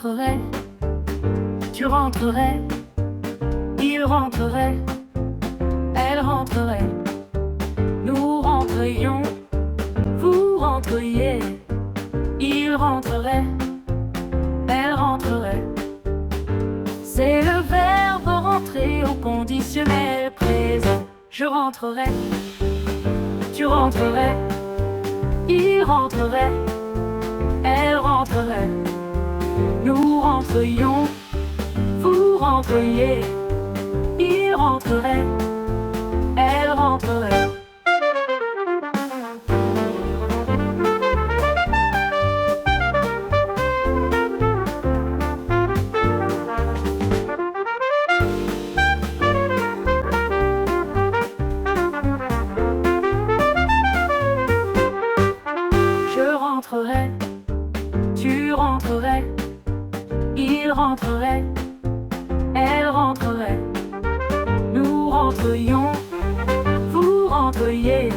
rentrerais, tu rentrerais, il rentrerait, elle rentrerait, nous rentrions, vous rentriez, il rentrerait, elle rentrerait. C'est le verbe rentrer au conditionnel présent. Je rentrerai, tu rentrerais, il rentrerait, elle rentrerait, nous rentrions, vous rentriez, il rentrerait, elle rentrerait. Rentrerait, tu rentrerais, il rentrerait, elle rentrerait, nous rentrions, vous rentriez.